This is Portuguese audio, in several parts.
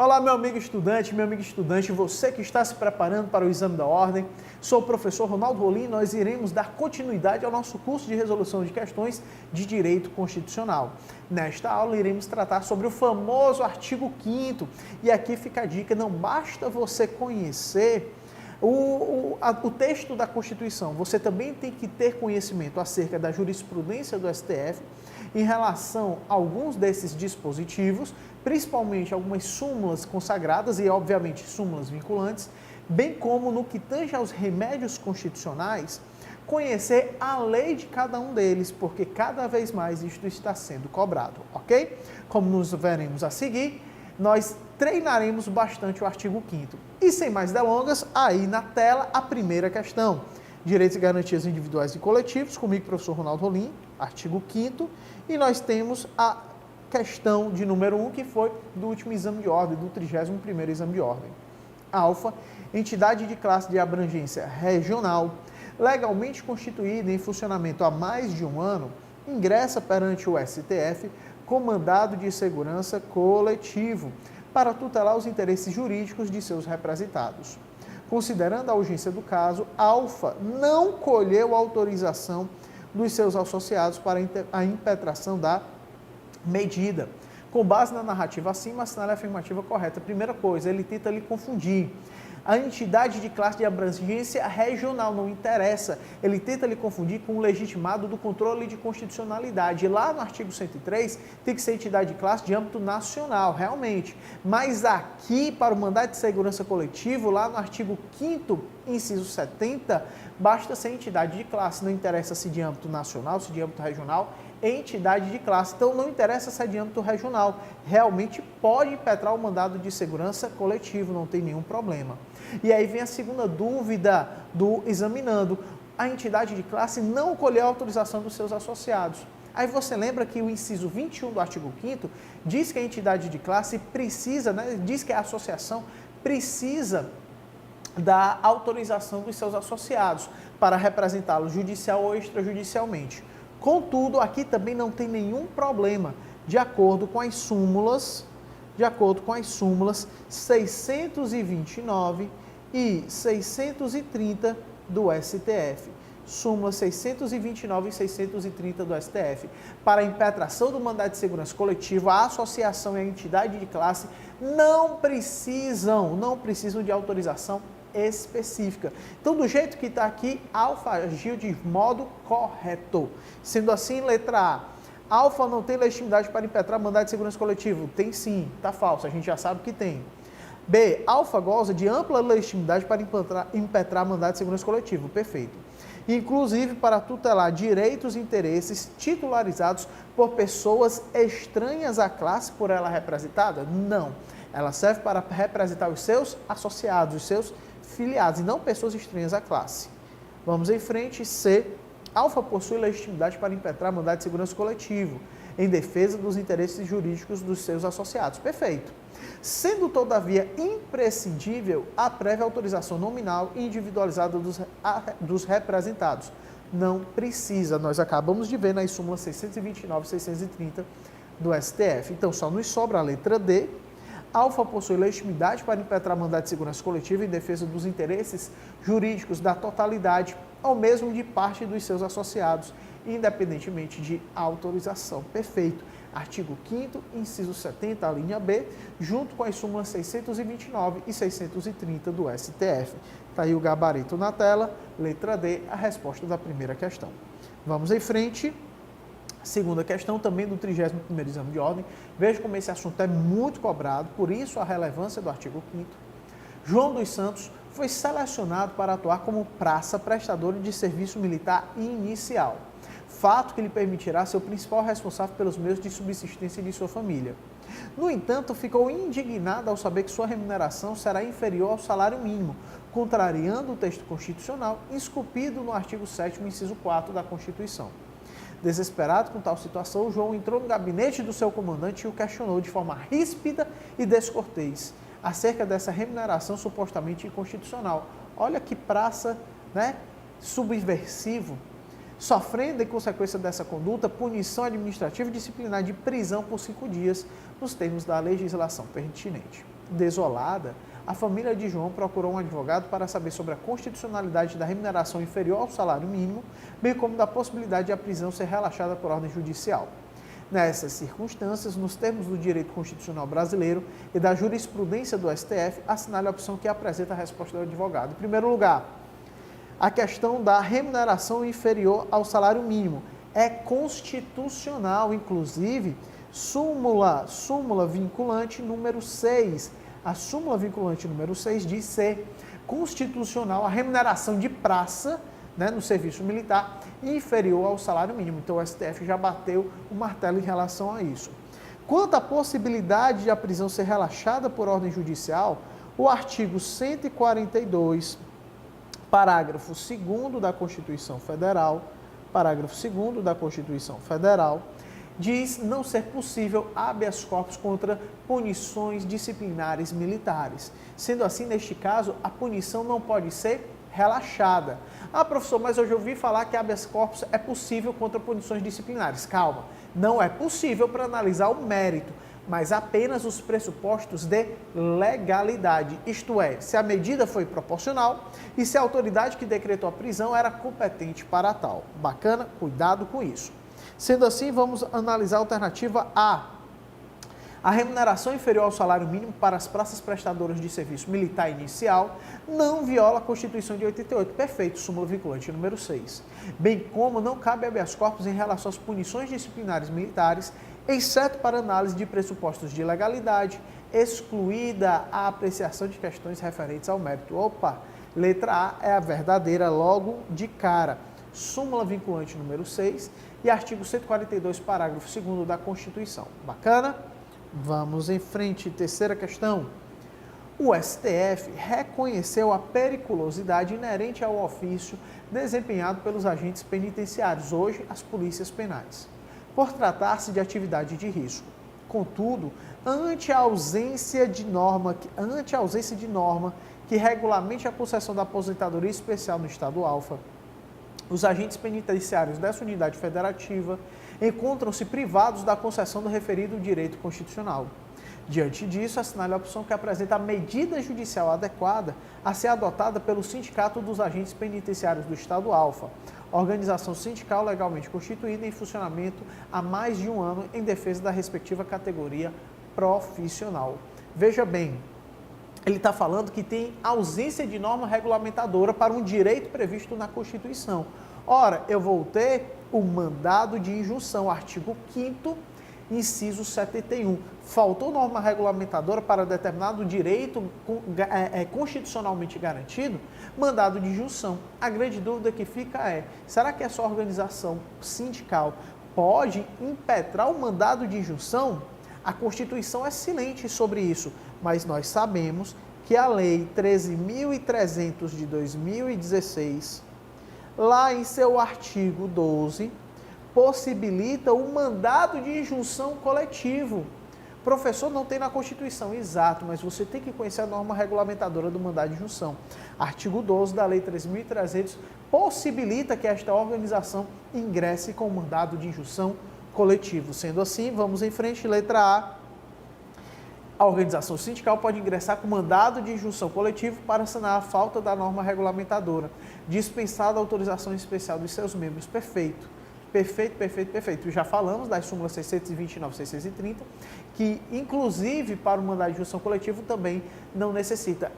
Olá, meu amigo estudante, você que está se preparando para o exame da ordem. Sou o professor Ronaldo Rolim e nós iremos dar continuidade ao nosso curso de resolução de questões de Direito Constitucional. Nesta aula iremos tratar sobre o famoso artigo 5º e aqui fica a dica, não basta você conhecer o texto da Constituição, você também tem que ter conhecimento acerca da jurisprudência do STF em relação a alguns desses dispositivos, principalmente algumas súmulas consagradas e, obviamente, súmulas vinculantes, bem como no que tange aos remédios constitucionais, conhecer a lei de cada um deles, porque cada vez mais isto está sendo cobrado, ok? Como nos veremos a seguir, nós treinaremos bastante o artigo 5º. E sem mais delongas, aí na tela a primeira questão. Direitos e garantias individuais e coletivos, comigo, professor Ronaldo Rolim, artigo 5º, e nós temos a questão de número 1, que foi do último exame de ordem, do 31º exame de ordem. Alfa, entidade de classe de abrangência regional, legalmente constituída em funcionamento há mais de um ano, ingressa perante o STF com mandado de segurança coletivo para tutelar os interesses jurídicos de seus representados. Considerando a urgência do caso, Alfa não colheu autorização dos seus associados para a impetração da medida. Com base na narrativa acima, assinale a afirmativa correta. Primeira coisa, ele tenta lhe confundir. A entidade de classe de abrangência regional não interessa. Ele tenta lhe confundir com o legitimado do controle de constitucionalidade. Lá no artigo 103, tem que ser entidade de classe de âmbito nacional, realmente. Mas aqui, para o mandado de segurança coletivo, lá no artigo 5º, inciso 70, basta ser entidade de classe. Não interessa se de âmbito nacional, se de âmbito regional, entidade de classe. Então, não interessa se é de âmbito regional. Realmente pode impetrar o mandado de segurança coletivo, não tem nenhum problema. E aí vem a segunda dúvida do examinando. A entidade de classe não colheu a autorização dos seus associados. Aí você lembra que o inciso 21 do artigo 5º diz que a entidade de classe precisa, diz que a associação precisa da autorização dos seus associados para representá-los judicial ou extrajudicialmente. Contudo, aqui também não tem nenhum problema, de acordo com as súmulas 629 e 630 do STF. Súmula 629 e 630 do STF. Para a impetração do mandado de segurança coletiva, a associação e a entidade de classe não precisam de autorização específica. Então, do jeito que está aqui, Alfa agiu de modo correto. Sendo assim, letra A, Alfa não tem legitimidade para impetrar mandado de segurança coletivo. Tem sim, está falso, a gente já sabe que tem. B, Alfa goza de ampla legitimidade para impetrar mandado de segurança coletivo. Perfeito. Inclusive para tutelar direitos e interesses titularizados por pessoas estranhas à classe por ela representada? Não. Ela serve para representar os seus associados, os seus filiados, e não pessoas estranhas à classe. Vamos em frente. C. Alfa possui legitimidade para impetrar mandado de segurança coletivo, em defesa dos interesses jurídicos dos seus associados. Perfeito. Sendo, todavia, imprescindível a prévia autorização nominal e individualizada dos representados. Não precisa. Nós acabamos de ver nas súmulas 629 e 630 do STF. Então, só nos sobra a letra D. Alfa possui legitimidade para impetrar mandado de segurança coletiva em defesa dos interesses jurídicos da totalidade ou mesmo de parte dos seus associados, independentemente de autorização. Perfeito. Artigo 5º, inciso 70, a linha B, junto com as súmulas 629 e 630 do STF. Está aí o gabarito na tela, letra D, a resposta da primeira questão. Vamos em frente. Segunda questão, também do 31º exame de ordem. Veja como esse assunto é muito cobrado, por isso a relevância do artigo 5º. João dos Santos foi selecionado para atuar como praça prestador de serviço militar inicial, fato que lhe permitirá ser o principal responsável pelos meios de subsistência de sua família. No entanto, ficou indignado ao saber que sua remuneração será inferior ao salário mínimo, contrariando o texto constitucional esculpido no artigo 7º, inciso 4 da Constituição. Desesperado com tal situação, João entrou no gabinete do seu comandante e o questionou de forma ríspida e descortês acerca dessa remuneração supostamente inconstitucional. Olha que praça, subversivo. Sofrendo, em consequência dessa conduta, punição administrativa e disciplinar de prisão por 5 dias, nos termos da legislação pertinente. Desolada, a família de João procurou um advogado para saber sobre a constitucionalidade da remuneração inferior ao salário mínimo, bem como da possibilidade de a prisão ser relaxada por ordem judicial. Nessas circunstâncias, nos termos do direito constitucional brasileiro e da jurisprudência do STF, assinale a opção que apresenta a resposta do advogado. Em primeiro lugar, a questão da remuneração inferior ao salário mínimo é constitucional, inclusive, súmula vinculante número 6. A súmula vinculante número 6 diz ser constitucional a remuneração de praça, no serviço militar inferior ao salário mínimo. Então o STF já bateu o martelo em relação a isso. Quanto à possibilidade de a prisão ser relaxada por ordem judicial, o artigo 142, parágrafo 2º da Constituição Federal, diz não ser possível habeas corpus contra punições disciplinares militares. Sendo assim, neste caso, a punição não pode ser relaxada. Ah, professor, mas hoje eu ouvi falar que habeas corpus é possível contra punições disciplinares. Calma, não é possível para analisar o mérito, mas apenas os pressupostos de legalidade, isto é, se a medida foi proporcional e se a autoridade que decretou a prisão era competente para tal. Bacana? Cuidado com isso. Sendo assim, vamos analisar a alternativa A. A remuneração inferior ao salário mínimo para as praças prestadoras de serviço militar inicial não viola a Constituição de 88. Perfeito, súmula vinculante número 6. Bem como não cabe habeas corpus em relação às punições disciplinares militares, exceto para análise de pressupostos de legalidade, excluída a apreciação de questões referentes ao mérito. Opa, letra A é a verdadeira logo de cara. Súmula vinculante número 6 e artigo 142, parágrafo 2º da Constituição. Bacana? Vamos em frente, terceira questão. O STF reconheceu a periculosidade inerente ao ofício desempenhado pelos agentes penitenciários, hoje as polícias penais, por tratar-se de atividade de risco. Contudo, ante a ausência de norma que regulamente a concessão da aposentadoria especial no Estado Alfa, os agentes penitenciários dessa unidade federativa encontram-se privados da concessão do referido direito constitucional. Diante disso, assinale a opção que apresenta a medida judicial adequada a ser adotada pelo Sindicato dos Agentes Penitenciários do Estado Alfa, organização sindical legalmente constituída em funcionamento há mais de um ano em defesa da respectiva categoria profissional. Veja bem, ele está falando que tem ausência de norma regulamentadora para um direito previsto na Constituição. Ora, eu vou ter o mandado de injunção, artigo 5º, inciso 71. Faltou norma regulamentadora para determinado direito constitucionalmente garantido? Mandado de injunção. A grande dúvida que fica é, será que essa organização sindical pode impetrar o mandado de injunção? A Constituição é silente sobre isso, mas nós sabemos que a Lei 13.300 de 2016, lá em seu artigo 12, possibilita o mandado de injunção coletivo. Professor, não tem na Constituição, exato, mas você tem que conhecer a norma regulamentadora do mandado de injunção. Artigo 12 da Lei 3.300 possibilita que esta organização ingresse com o mandado de injunção coletivo. Sendo assim, vamos em frente, letra A. A organização sindical pode ingressar com mandado de injunção coletivo para sanar a falta da norma regulamentadora, dispensada a autorização especial dos seus membros. Perfeito. Perfeito. Já falamos das súmulas 629 e 630, que inclusive para o mandado de injunção coletivo também não necessita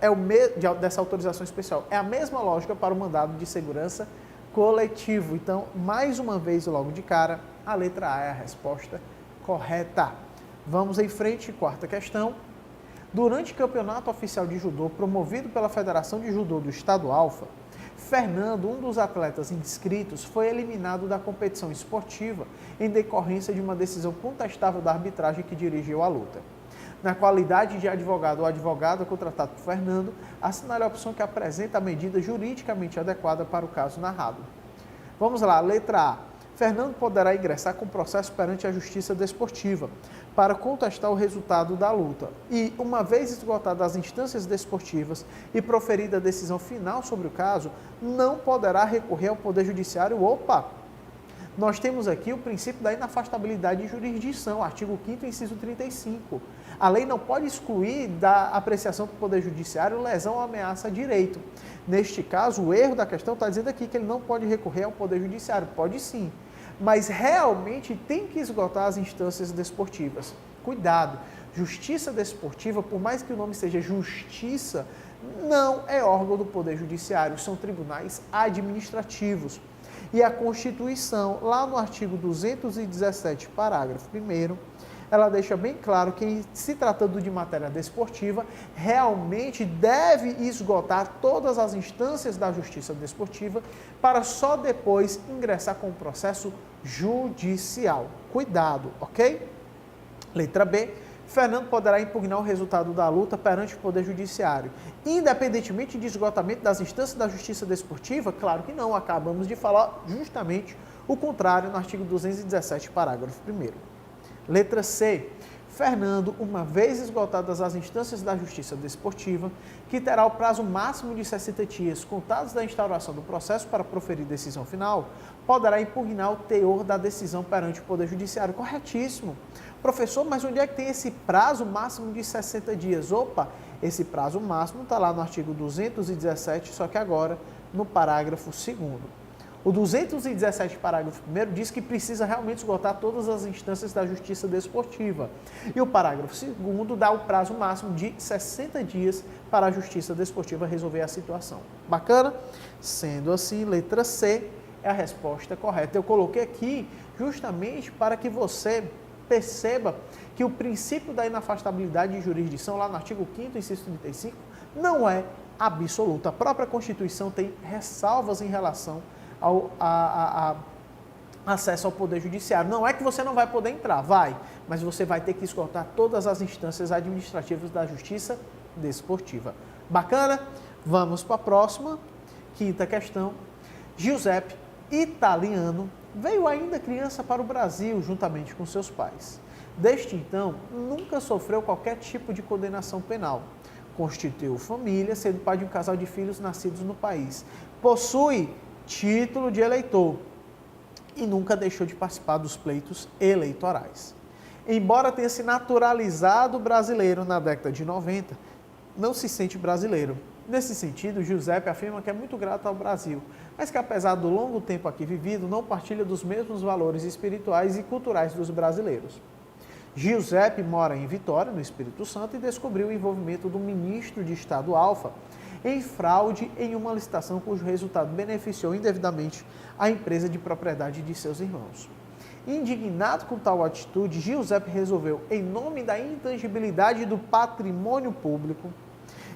dessa autorização especial. É a mesma lógica para o mandado de segurança coletivo. Então, mais uma vez, logo de cara, a letra A é a resposta correta. Vamos em frente, quarta questão. Durante o campeonato oficial de judô promovido pela Federação de Judô do Estado Alfa, Fernando, um dos atletas inscritos, foi eliminado da competição esportiva em decorrência de uma decisão contestável da arbitragem que dirigiu a luta. Na qualidade de advogado ou advogada contratado por Fernando, assinale a opção que apresenta a medida juridicamente adequada para o caso narrado. Vamos lá, letra A. Fernando poderá ingressar com processo perante a Justiça Desportiva para contestar o resultado da luta e, uma vez esgotadas as instâncias desportivas e proferida a decisão final sobre o caso, não poderá recorrer ao Poder Judiciário. Opa! Nós temos aqui o princípio da inafastabilidade de jurisdição, artigo 5º, inciso 35. A lei não pode excluir da apreciação do Poder Judiciário lesão ou ameaça a direito. Neste caso, o erro da questão está dizendo aqui que ele não pode recorrer ao Poder Judiciário. Pode sim, mas realmente tem que esgotar as instâncias desportivas. Cuidado, justiça desportiva, por mais que o nome seja justiça, não é órgão do Poder Judiciário, são tribunais administrativos. E a Constituição, lá no artigo 217, parágrafo 1º, ela deixa bem claro que, se tratando de matéria desportiva, realmente deve esgotar todas as instâncias da justiça desportiva para só depois ingressar com o processo judicial. Cuidado, ok? Letra B. Fernando poderá impugnar o resultado da luta perante o Poder Judiciário, independentemente de esgotamento das instâncias da justiça desportiva? Claro que não, acabamos de falar justamente o contrário no artigo 217, parágrafo 1º. Letra C. Fernando, uma vez esgotadas as instâncias da justiça desportiva, que terá o prazo máximo de 60 dias contados da instauração do processo para proferir decisão final, poderá impugnar o teor da decisão perante o Poder Judiciário. Corretíssimo. Professor, mas onde é que tem esse prazo máximo de 60 dias? Opa, esse prazo máximo está lá no artigo 217, só que agora no parágrafo 2º. O 217, parágrafo 1º, diz que precisa realmente esgotar todas as instâncias da justiça desportiva. E o parágrafo 2º dá o prazo máximo de 60 dias para a justiça desportiva resolver a situação. Bacana? Sendo assim, letra C é a resposta correta. Eu coloquei aqui justamente para que você perceba que o princípio da inafastabilidade de jurisdição, lá no artigo 5º, inciso 35, não é absoluto. A própria Constituição tem ressalvas em relação ao acesso ao Poder Judiciário. Não é que você não vai poder entrar, vai, mas você vai ter que esgotar todas as instâncias administrativas da Justiça Desportiva. Bacana? Vamos para a próxima, quinta questão. Giuseppe, italiano, veio ainda criança para o Brasil juntamente com seus pais. Desde então, nunca sofreu qualquer tipo de condenação penal. Constituiu família, sendo pai de um casal de filhos nascidos no país. Possui título de eleitor e nunca deixou de participar dos pleitos eleitorais. Embora tenha se naturalizado brasileiro na década de 90, não se sente brasileiro. Nesse sentido, Giuseppe afirma que é muito grato ao Brasil, mas que apesar do longo tempo aqui vivido, não partilha dos mesmos valores espirituais e culturais dos brasileiros. Giuseppe mora em Vitória, no Espírito Santo, e descobriu o envolvimento do ministro de Estado Alfa em fraude em uma licitação cujo resultado beneficiou indevidamente a empresa de propriedade de seus irmãos. Indignado com tal atitude, Giuseppe resolveu, em nome da intangibilidade do patrimônio público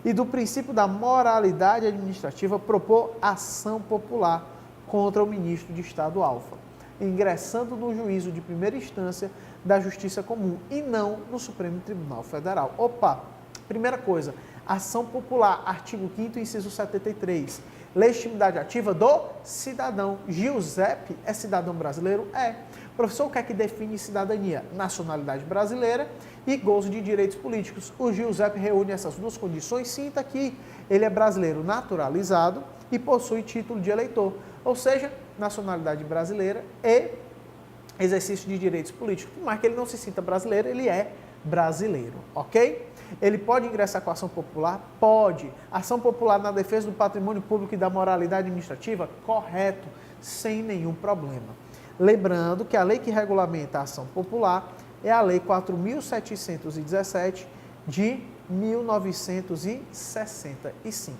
e do princípio da moralidade administrativa, propor ação popular contra o ministro de Estado Alfa, ingressando no juízo de primeira instância da Justiça Comum e não no Supremo Tribunal Federal. Opa! Primeira coisa, ação popular, artigo 5º, inciso 73. Legitimidade ativa do cidadão. Giuseppe é cidadão brasileiro? É. Professor, o que é que define cidadania? Nacionalidade brasileira e gozo de direitos políticos. O Giuseppe reúne essas duas condições, sim, está aqui. Ele é brasileiro naturalizado e possui título de eleitor, ou seja, nacionalidade brasileira e exercício de direitos políticos. Por mais que ele não se sinta brasileiro, ele é brasileiro, ok? Ele pode ingressar com ação popular? Pode. Ação popular na defesa do patrimônio público e da moralidade administrativa? Correto, sem nenhum problema. Lembrando que a lei que regulamenta a ação popular é a Lei 4.717 de 1965.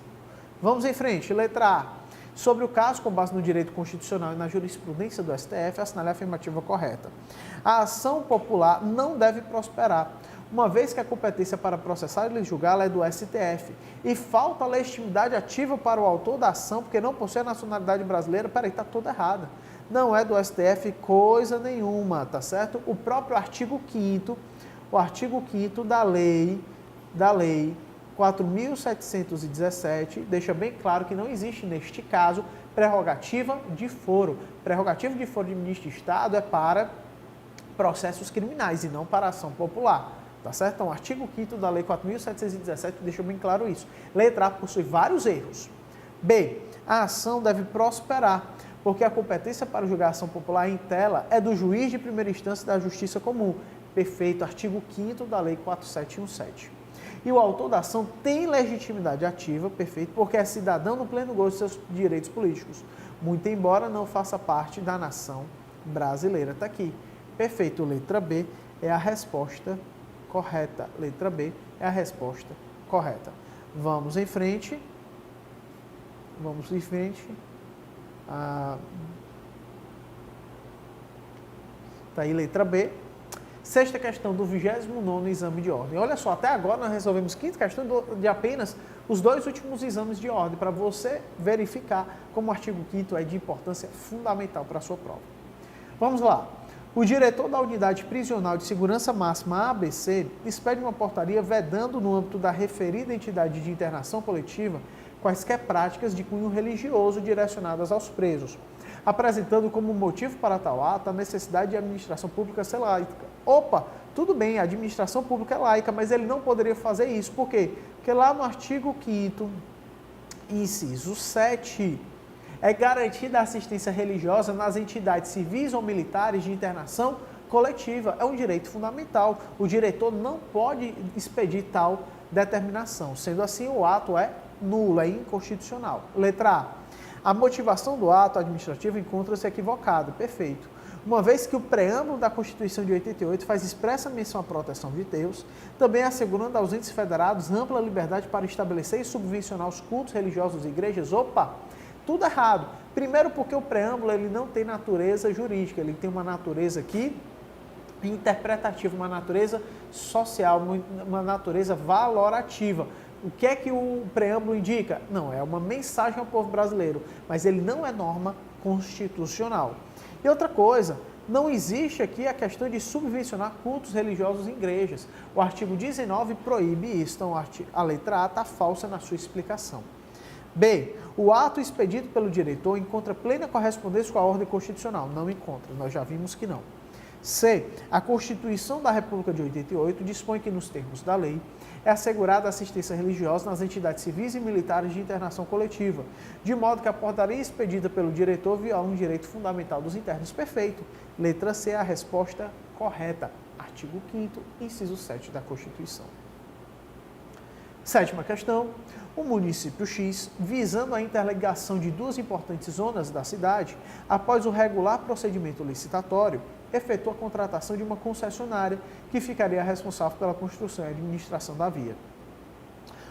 Vamos em frente. Letra A. Sobre o caso, com base no direito constitucional e na jurisprudência do STF, assinale a afirmativa correta. A ação popular não deve prosperar, uma vez que a competência para processar e julgá-la é do STF, e falta a legitimidade ativa para o autor da ação, porque não possui a nacionalidade brasileira. Peraí, está toda errada. Não é do STF coisa nenhuma, tá certo? O próprio artigo 5º, da lei 4.717, deixa bem claro que não existe, neste caso, prerrogativa de foro. Prerrogativa de foro de ministro de Estado é para processos criminais e não para ação popular. Tá certo? Então, o artigo 5º da Lei 4.717 deixa bem claro isso. Letra A possui vários erros. B. A ação deve prosperar, porque a competência para julgar a ação popular em tela é do juiz de primeira instância da Justiça Comum. Perfeito, artigo 5º da Lei 4717. E o autor da ação tem legitimidade ativa, perfeito, porque é cidadão no pleno gozo de seus direitos políticos, muito embora não faça parte da nação brasileira. Está aqui. Perfeito, letra B é a resposta correta. Letra B é a resposta correta. Vamos em frente. Vamos em frente. Está aí letra B. Sexta questão do 29º exame de ordem. Olha só, até agora nós resolvemos quinta questão de apenas os 2 últimos exames de ordem, para você verificar como o artigo 5º é de importância fundamental para a sua prova. Vamos lá. O diretor da Unidade Prisional de Segurança Máxima, ABC, expede uma portaria vedando, no âmbito da referida entidade de internação coletiva, quaisquer práticas de cunho religioso direcionadas aos presos, apresentando como motivo para tal ato a necessidade de a administração pública ser laica. Opa, tudo bem, a administração pública é laica, mas ele não poderia fazer isso. Por quê? Porque lá no artigo 5º, inciso 7, é garantida a assistência religiosa nas entidades civis ou militares de internação coletiva. É um direito fundamental. O diretor não pode expedir tal determinação. Sendo assim, o ato é nulo, é inconstitucional. Letra A. A motivação do ato administrativo encontra-se equivocada. Perfeito. Uma vez que o preâmbulo da Constituição de 88 faz expressa menção à proteção de Deus, também assegurando aos entes federados ampla liberdade para estabelecer e subvencionar os cultos religiosos e igrejas. Opa! Tudo errado. Primeiro porque o preâmbulo ele não tem natureza jurídica, ele tem uma natureza aqui interpretativa, uma natureza social, uma natureza valorativa. O que é que o preâmbulo indica? Não, é uma mensagem ao povo brasileiro, mas ele não é norma constitucional. E outra coisa, não existe aqui a questão de subvencionar cultos religiosos em igrejas. O artigo 19 proíbe isso, então a letra A está falsa na sua explicação. B. O ato expedido pelo diretor encontra plena correspondência com a ordem constitucional. Não encontra, nós já vimos que não. C. A Constituição da República de 88 dispõe que, nos termos da lei, é assegurada assistência religiosa nas entidades civis e militares de internação coletiva, de modo que a portaria expedida pelo diretor viola um direito fundamental dos internos. Perfeito. Letra C é a resposta correta. Artigo 5º, inciso 7 da Constituição. Sétima questão. O município X, visando a interligação de 2 importantes zonas da cidade, após o regular procedimento licitatório, efetua a contratação de uma concessionária que ficaria responsável pela construção e administração da via.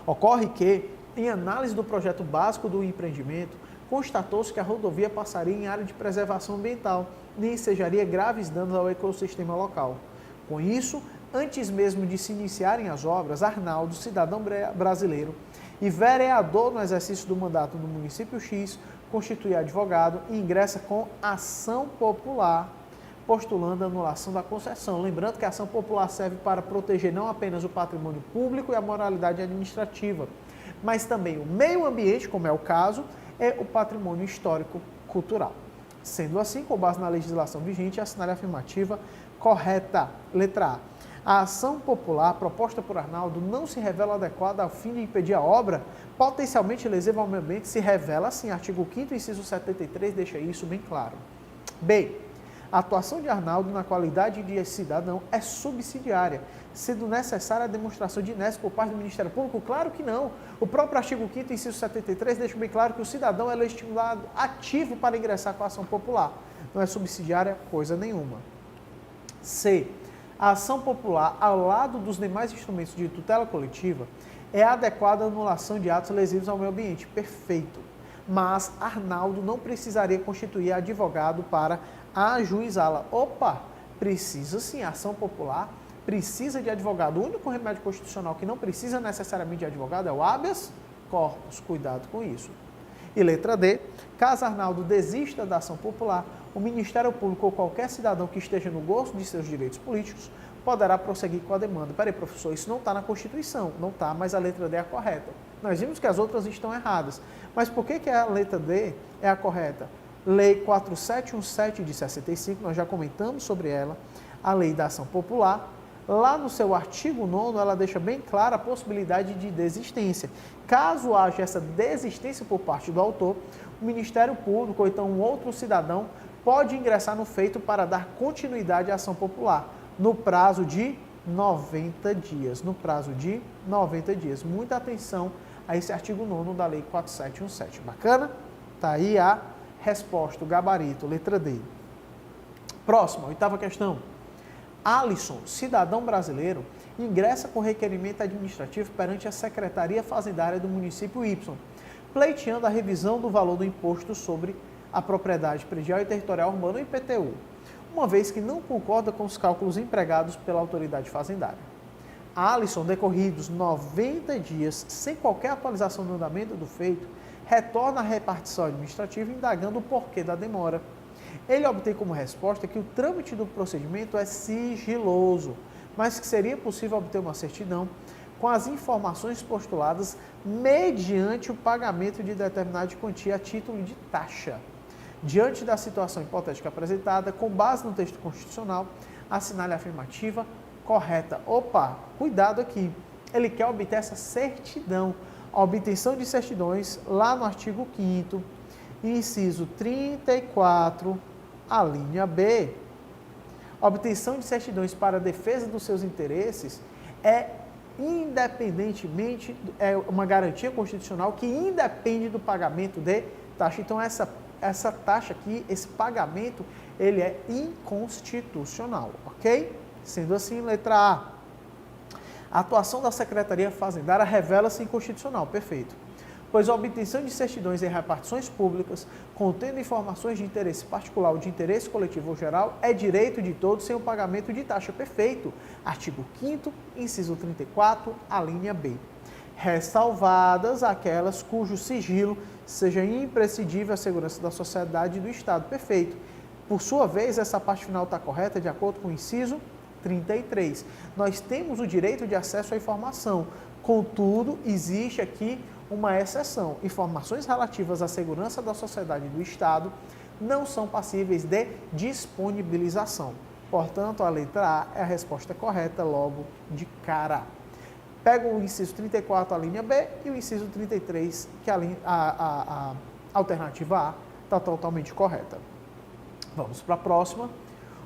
Ocorre que, em análise do projeto básico do empreendimento, constatou-se que a rodovia passaria em área de preservação ambiental e ensejaria graves danos ao ecossistema local. Com isso, antes mesmo de se iniciarem as obras, Arnaldo, cidadão brasileiro e vereador no exercício do mandato no município X, constitui advogado e ingressa com ação popular, postulando a anulação da concessão. Lembrando que a ação popular serve para proteger não apenas o patrimônio público e a moralidade administrativa, mas também o meio ambiente, como é o caso, e o patrimônio histórico-cultural. Sendo assim, com base na legislação vigente, assinar a afirmativa correta. Letra A. A ação popular proposta por Arnaldo não se revela adequada ao fim de impedir a obra potencialmente lesiva ao meio ambiente, se revela assim. Artigo 5º, inciso 73, deixa isso bem claro. B. A atuação de Arnaldo na qualidade de cidadão é subsidiária, sendo necessária a demonstração de inércia por parte do Ministério Público? Claro que não. O próprio artigo 5º, inciso 73, deixa bem claro que o cidadão é estimulado ativo para ingressar com a ação popular. Não é subsidiária coisa nenhuma. C. A ação popular, ao lado dos demais instrumentos de tutela coletiva, é adequada à anulação de atos lesivos ao meio ambiente. Perfeito. Mas Arnaldo não precisaria constituir advogado para ajuizá-la. Opa, precisa sim, a ação popular precisa de advogado. O único remédio constitucional que não precisa necessariamente de advogado é o habeas corpus. Cuidado com isso. E letra D, caso Arnaldo desista da ação popular, o Ministério Público ou qualquer cidadão que esteja no gosto de seus direitos políticos poderá prosseguir com a demanda. Peraí, professor, isso não está na Constituição. Não está, mas a letra D é a correta. Nós vimos que as outras estão erradas. Mas por que a letra D é a correta? Lei 4717 de 65, nós já comentamos sobre ela, a Lei da Ação Popular. Lá no seu artigo 9º, ela deixa bem clara a possibilidade de desistência. Caso haja essa desistência por parte do autor, o Ministério Público ou então um outro cidadão pode ingressar no feito para dar continuidade à ação popular. no prazo de 90 dias. No prazo de 90 dias. Muita atenção a esse artigo 9º da Lei 4717. Bacana? Tá aí a resposta, o gabarito, letra D. Próxima, 8ª questão. Alisson, cidadão brasileiro, ingressa com requerimento administrativo perante a Secretaria Fazendária do município Y, pleiteando a revisão do valor do imposto sobre a propriedade predial e territorial urbana, IPTU, uma vez que não concorda com os cálculos empregados pela autoridade fazendária. Alisson, decorridos 90 dias sem qualquer atualização no andamento do feito, retorna à repartição administrativa indagando o porquê da demora. Ele obtém como resposta que o trâmite do procedimento é sigiloso, mas que seria possível obter uma certidão com as informações postuladas mediante o pagamento de determinada quantia a título de taxa. Diante da situação hipotética apresentada, com base no texto constitucional, assinale a afirmativa correta. Opa, cuidado aqui. Ele quer obter essa certidão. A obtenção de certidões, lá no artigo 5º, inciso 34, a linha B. A obtenção de certidões para a defesa dos seus interesses é é uma garantia constitucional que independe do pagamento de taxa. Então, essa taxa aqui, esse pagamento, ele é inconstitucional, ok? Sendo assim, letra A. A atuação da Secretaria Fazendária revela-se inconstitucional, perfeito. Pois a obtenção de certidões em repartições públicas, contendo informações de interesse particular ou de interesse coletivo ou geral, é direito de todos sem o pagamento de taxa, perfeito. Artigo 5º, inciso 34, a linha B. Ressalvadas aquelas cujo sigilo seja imprescindível à segurança da sociedade e do Estado, perfeito. Por sua vez, essa parte final está correta de acordo com o inciso 33. Nós temos o direito de acesso à informação, contudo, existe aqui uma exceção. Informações relativas à segurança da sociedade e do Estado não são passíveis de disponibilização. Portanto, a letra A é a resposta correta logo de cara. Pega o inciso 34, a linha B, e o inciso 33, que a alternativa A está totalmente correta. Vamos para a próxima.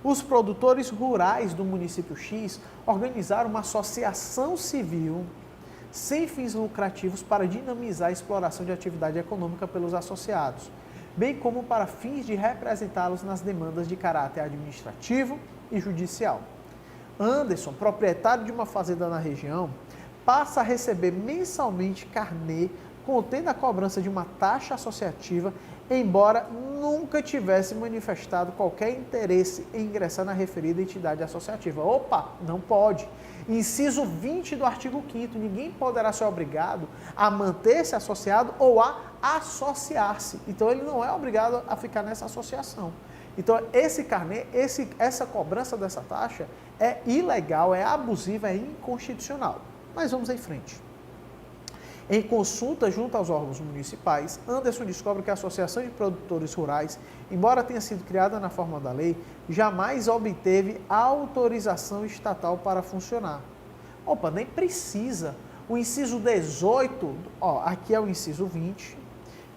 Os produtores rurais do município X organizaram uma associação civil sem fins lucrativos para dinamizar a exploração de atividade econômica pelos associados, bem como para fins de representá-los nas demandas de caráter administrativo e judicial. Anderson, proprietário de uma fazenda na região, passa a receber mensalmente carnê contendo a cobrança de uma taxa associativa, embora nunca tivesse manifestado qualquer interesse em ingressar na referida entidade associativa. Opa, não pode. Inciso 20 do artigo 5º, ninguém poderá ser obrigado a manter-se associado ou a associar-se. Então, ele não é obrigado a ficar nessa associação. Então, esse carnê, essa cobrança dessa taxa é ilegal, é abusiva, é inconstitucional. Mas vamos em frente. Em consulta junto aos órgãos municipais, Anderson descobre que a Associação de Produtores Rurais, embora tenha sido criada na forma da lei, jamais obteve autorização estatal para funcionar. Opa, nem precisa. O inciso 18, aqui é o inciso 20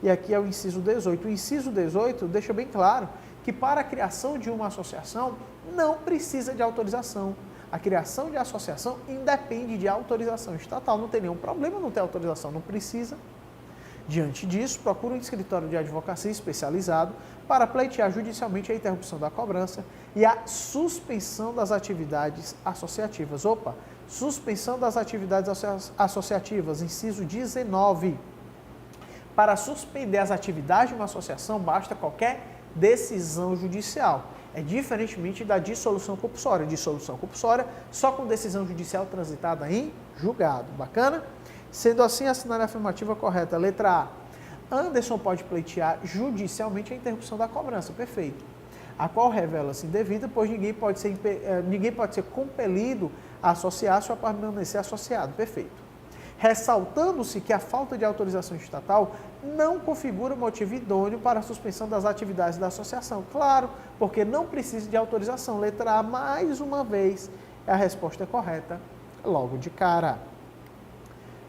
e aqui é o inciso 18. O inciso 18 deixa bem claro que para a criação de uma associação não precisa de autorização. A criação de associação independe de autorização estatal, não tem nenhum problema não ter autorização, não precisa. Diante disso, procura um escritório de advocacia especializado para pleitear judicialmente a interrupção da cobrança e a suspensão das atividades associativas. Opa, suspensão das atividades associativas, inciso 19. Para suspender as atividades de uma associação, basta qualquer decisão judicial. É diferentemente da dissolução compulsória. Dissolução compulsória só com decisão judicial transitada em julgado. Bacana? Sendo assim, assinar a afirmativa correta. Letra A. Anderson pode pleitear judicialmente a interrupção da cobrança. Perfeito. A qual revela-se indevida, pois ninguém pode ser compelido a associar-se ou a permanecer associado. Perfeito. Ressaltando-se que a falta de autorização estatal não configura motivo idôneo para a suspensão das atividades da associação. Claro, porque não precisa de autorização. Letra A, mais uma vez, é a resposta correta, logo de cara.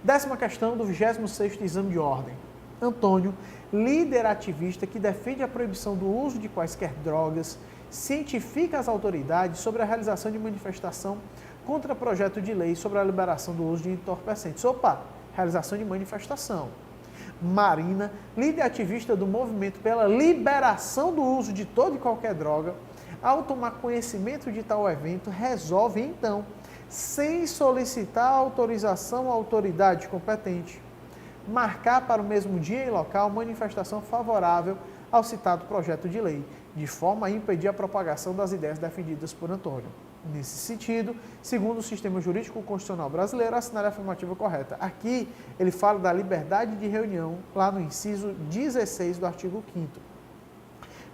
10ª questão do 26º exame de ordem. Antônio, líder ativista que defende a proibição do uso de quaisquer drogas, cientifica as autoridades sobre a realização de manifestação contra projeto de lei sobre a liberação do uso de entorpecentes. Opa, realização de manifestação. Marina, líder ativista do movimento pela liberação do uso de toda e qualquer droga, ao tomar conhecimento de tal evento, resolve então, sem solicitar autorização à autoridade competente, marcar para o mesmo dia e local manifestação favorável ao citado projeto de lei, de forma a impedir a propagação das ideias defendidas por Antônio. Nesse sentido, segundo o sistema jurídico constitucional brasileiro, assinar a afirmativa correta. Aqui, ele fala da liberdade de reunião, lá no inciso 16 do artigo 5º.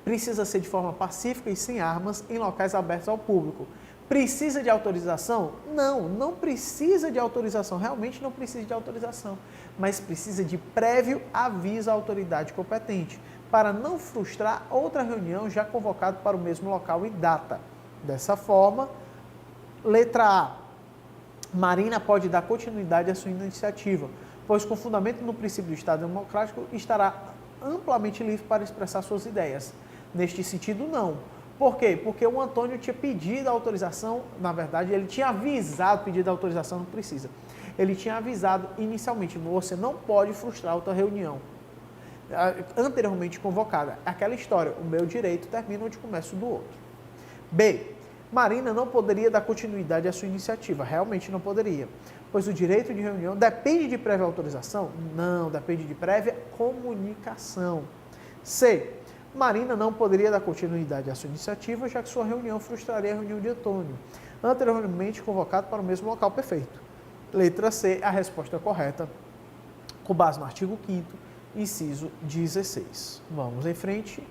Precisa ser de forma pacífica e sem armas em locais abertos ao público. Precisa de autorização? Não, não precisa de autorização, realmente não precisa de autorização, mas precisa de prévio aviso à autoridade competente, para não frustrar outra reunião já convocada para o mesmo local e data. Dessa forma, letra A, Marina pode dar continuidade à sua iniciativa, pois com fundamento no princípio do Estado Democrático estará amplamente livre para expressar suas ideias. Neste sentido, não. Por quê? Porque o Antônio tinha pedido a autorização, na verdade, ele tinha avisado, pedido a autorização, não precisa. Ele tinha avisado inicialmente, você não pode frustrar outra reunião anteriormente convocada. Aquela história, o meu direito termina onde começa o do outro. B. Marina não poderia dar continuidade à sua iniciativa, realmente não poderia, pois o direito de reunião depende de prévia autorização? Não, depende de prévia comunicação. C. Marina não poderia dar continuidade à sua iniciativa, já que sua reunião frustraria a reunião de Antônio, anteriormente convocado para o mesmo local. Perfeito. Letra C, a resposta correta, com base no artigo 5º, inciso 16. Vamos em frente.